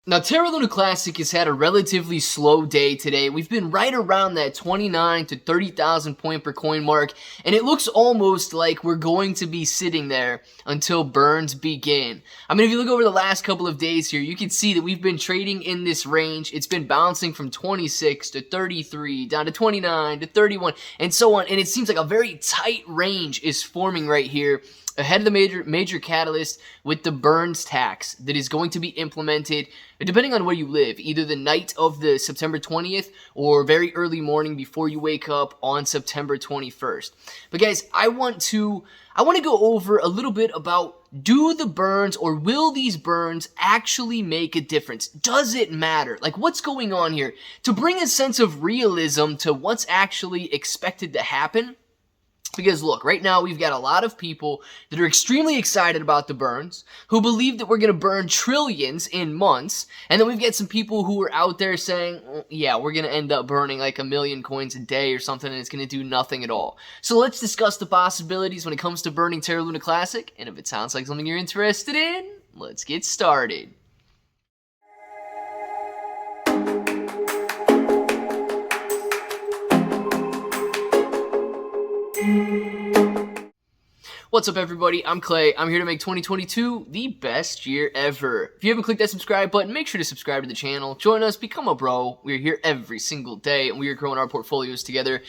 Now, Terra Luna Classic has had a relatively slow day today. We've been right around that 29 to 30,000 point per coin mark, and it looks almost like we're going to be sitting there until burns begin. I mean, if you look over the last couple of days here, you can see that we've been trading in this range. It's been bouncing from 26 to 33, down to 29 to 31, and so on, and it seems like a very tight range is forming right here ahead of the major catalyst with the Burns tax that is going to be implemented depending on where you live, either the night of the September 20th or very early morning before you wake up on September 21st. But guys, I want to go over a little bit about, do the burns or will these burns actually make a difference? Does it matter? Like, what's going on here? To bring a sense of realism to what's actually expected to happen. Because look, right now we've got a lot of people that are extremely excited about the burns, who believe that we're going to burn trillions in months, and then we've got some people who are out there saying, yeah, we're going to end up burning like 1 million coins a day or something, and it's going to do nothing at all. So let's discuss the possibilities when it comes to burning Terra Luna Classic, and if it sounds like something you're interested in, let's get started. What's up, everybody? I'm Clay. I'm here to make 2022 the best year ever. If you haven't clicked that subscribe button, make sure to subscribe to the channel. Join us, become a bro. We're here every single day, and we are growing our portfolios together.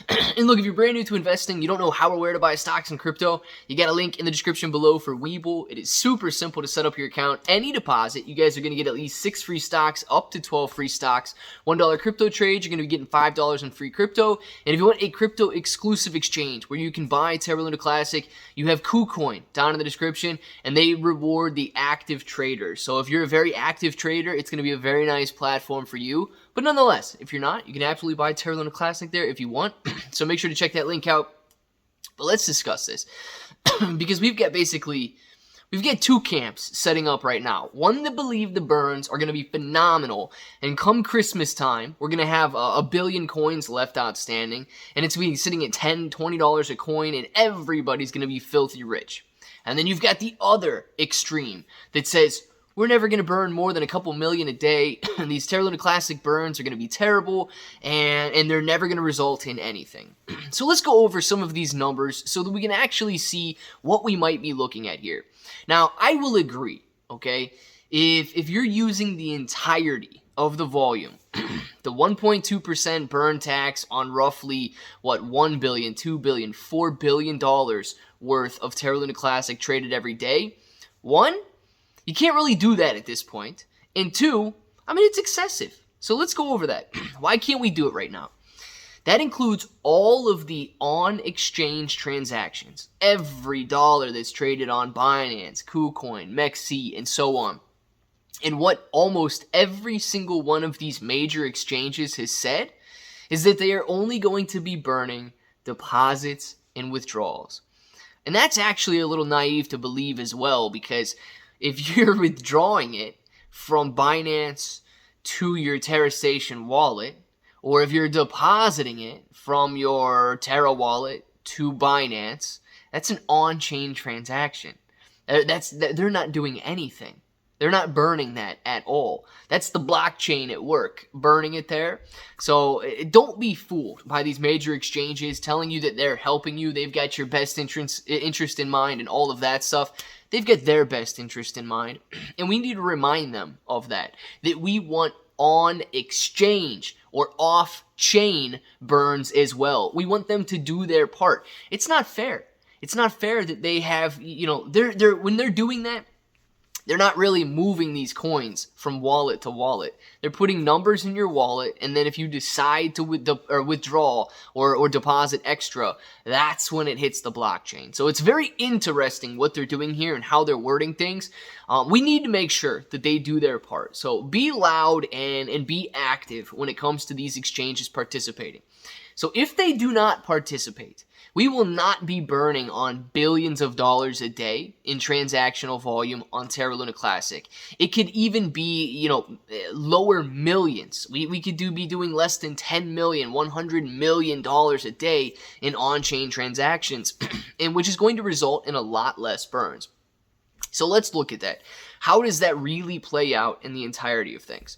And look, if you're brand new to investing, you don't know how or where to buy stocks and crypto, you got a link in the description below for Webull. It is super simple to set up your account. Any deposit, you guys are going to get at least 6 free stocks, up to 12 free stocks. $1 crypto trades, you're going to be getting $5 in free crypto. And if you want a crypto exclusive exchange where you can buy Terra Luna Classic, you have KuCoin down in the description, and they reward the active traders. So if you're a very active trader, it's going to be a very nice platform for you. But nonetheless, if you're not, you can absolutely buy Terra Luna Classic there if you want. So make sure to check that link out. But let's discuss this because we've got two camps setting up right now. One that believe the burns are going to be phenomenal, and come Christmas time, we're going to have a billion coins left outstanding, and it's going to be sitting at $10, $20 a coin, and everybody's going to be filthy rich. And then you've got the other extreme that says, we're never going to burn more than a couple million a day, and these Terra Luna Classic burns are going to be terrible, and they're never going to result in anything. So let's go over some of these numbers so that we can actually see what we might be looking at here. Now, I will agree, okay, if you're using the entirety of the volume, the 1.2% burn tax on roughly, what, $1 billion, $2 billion, $4 billion worth of Terra Luna Classic traded every day, one, you can't really do that at this point, and two, I mean, it's excessive. So let's go over that. Why can't we do it right now? That includes all of the on-exchange transactions, every dollar that's traded on Binance, KuCoin, MEXC, and so on. And what almost every single one of these major exchanges has said is that they are only going to be burning deposits and withdrawals. And that's actually a little naive to believe as well, because if you're withdrawing it from Binance to your Terra Station wallet, or if you're depositing it from your Terra wallet to Binance, that's an on-chain transaction. They're not doing anything. They're not burning that at all. That's the blockchain at work, burning it there. So don't be fooled by these major exchanges telling you that they're helping you. They've got your best interest in mind and all of that stuff. They've got their best interest in mind. And we need to remind them of that we want on exchange or off-chain burns as well. We want them to do their part. It's not fair. It's not fair that they have, when they're doing that, they're not really moving these coins from wallet to wallet. They're putting numbers in your wallet, and then if you decide to withdraw or deposit extra, that's when it hits the blockchain. So it's very interesting what they're doing here and how they're wording things. We need to make sure that they do their part. So be loud and be active when it comes to these exchanges participating. So if they do not participate, we will not be burning on billions of dollars a day in transactional volume on Terra Luna Classic. It could even be, lower millions. We could be doing less than 10 million, $100 million a day in on-chain transactions, and which is going to result in a lot less burns. So let's look at that. How does that really play out in the entirety of things?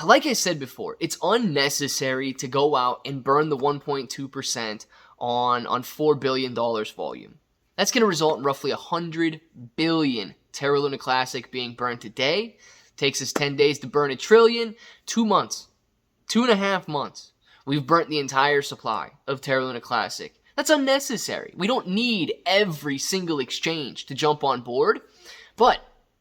Like I said before, it's unnecessary to go out and burn the 1.2% on $4 billion volume. That's going to result in roughly 100 billion Terra Luna Classic being burned today. Takes us 10 days to burn 1 trillion. 2 months. 2.5 months. We've burnt the entire supply of Terra Luna Classic. That's unnecessary. We don't need every single exchange to jump on board, but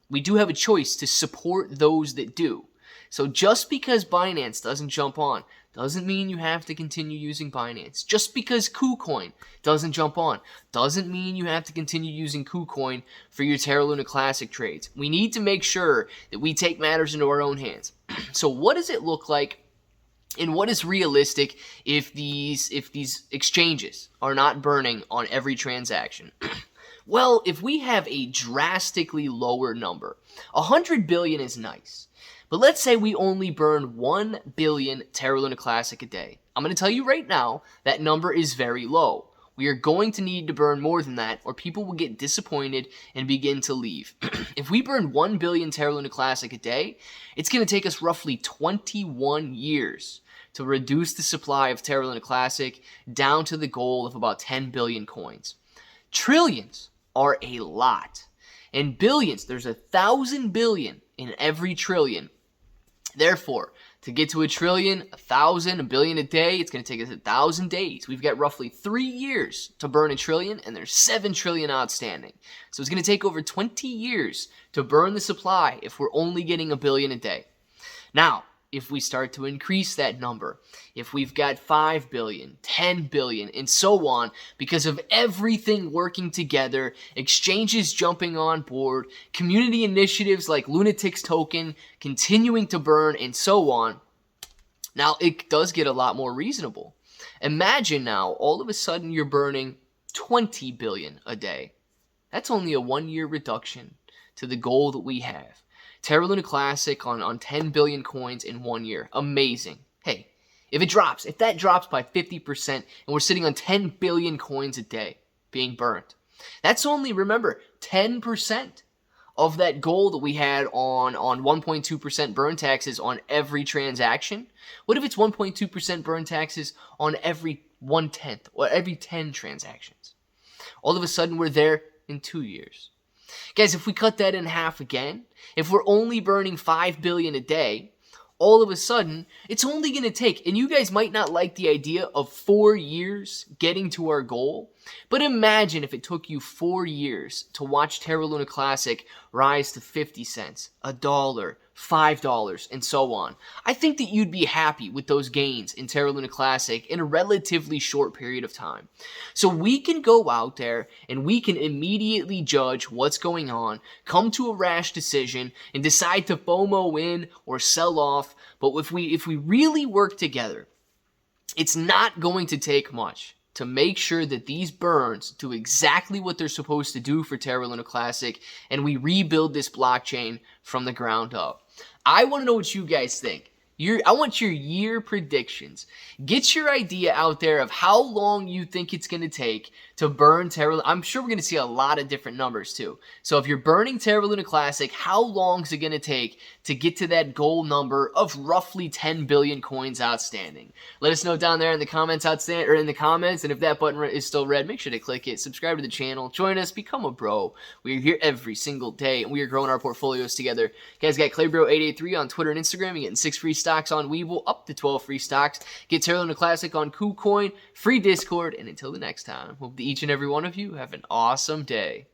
we do have a choice to support those that do. So just because Binance doesn't jump on doesn't mean you have to continue using Binance. Just because KuCoin doesn't jump on doesn't mean you have to continue using KuCoin for your Terra Luna Classic trades. We need to make sure that we take matters into our own hands. So what does it look like and what is realistic if these exchanges are not burning on every transaction? Well, if we have a drastically lower number, 100 billion is nice. But let's say we only burn 1 billion Terra Luna Classic a day. I'm going to tell you right now, that number is very low. We are going to need to burn more than that, or people will get disappointed and begin to leave. If we burn 1 billion Terra Luna Classic a day, it's going to take us roughly 21 years to reduce the supply of Terra Luna Classic down to the goal of about 10 billion coins. Trillions are a lot. And billions, there's 1,000 billion in every trillion. Therefore, to get to 1 trillion, 1,000, 1 billion a day, it's going to take us 1,000 days. We've got roughly 3 years to burn 1 trillion, and there's 7 trillion outstanding. So it's going to take over 20 years to burn the supply if we're only getting 1 billion a day. Now, if we start to increase that number, if we've got 5 billion, 10 billion, and so on, because of everything working together, exchanges jumping on board, community initiatives like Lunatic's token continuing to burn, and so on, now it does get a lot more reasonable. Imagine now, all of a sudden you're burning 20 billion a day. That's only a 1-year reduction to the goal that we have. Terra Luna Classic on 10 billion coins in 1 year. Amazing. Hey, if that drops by 50% and we're sitting on 10 billion coins a day being burnt, that's only, remember, 10% of that goal that we had on 1.2% burn taxes on every transaction. What if it's 1.2% burn taxes on every 1/10 or every 10 transactions? All of a sudden we're there in 2 years. Guys, if we cut that in half again, if we're only burning 5 billion a day, all of a sudden, it's only going to take, and you guys might not like the idea of 4 years getting to our goal, but imagine if it took you 4 years to watch Terra Luna Classic rise to 50 cents, $1, $5, and so on. I think that you'd be happy with those gains in Terra Luna Classic in a relatively short period of time. So we can go out there and we can immediately judge what's going on, come to a rash decision, and decide to FOMO in or sell off. But if we really work together, it's not going to take much to make sure that these burns do exactly what they're supposed to do for Terra Luna Classic, and we rebuild this blockchain from the ground up. I want to know what you guys think. I want your year predictions. Get your idea out there of how long you think it's going to take to burn Terra Luna. I'm sure we're going to see a lot of different numbers too. So if you're burning Terra Luna Classic, how long is it going to take to get to that goal number of roughly 10 billion coins outstanding? Let us know down there in the comments and if that button is still red, make sure to click it. Subscribe to the channel. Join us. Become a bro. We are here every single day, and we are growing our portfolios together. Guys, got ClayBro883 on Twitter and Instagram. You're getting 6 free stocks on Webull, up to 12 free stocks. Get Terra Luna Classic on KuCoin, free Discord, and until the next time, hope that each and every one of you have an awesome day.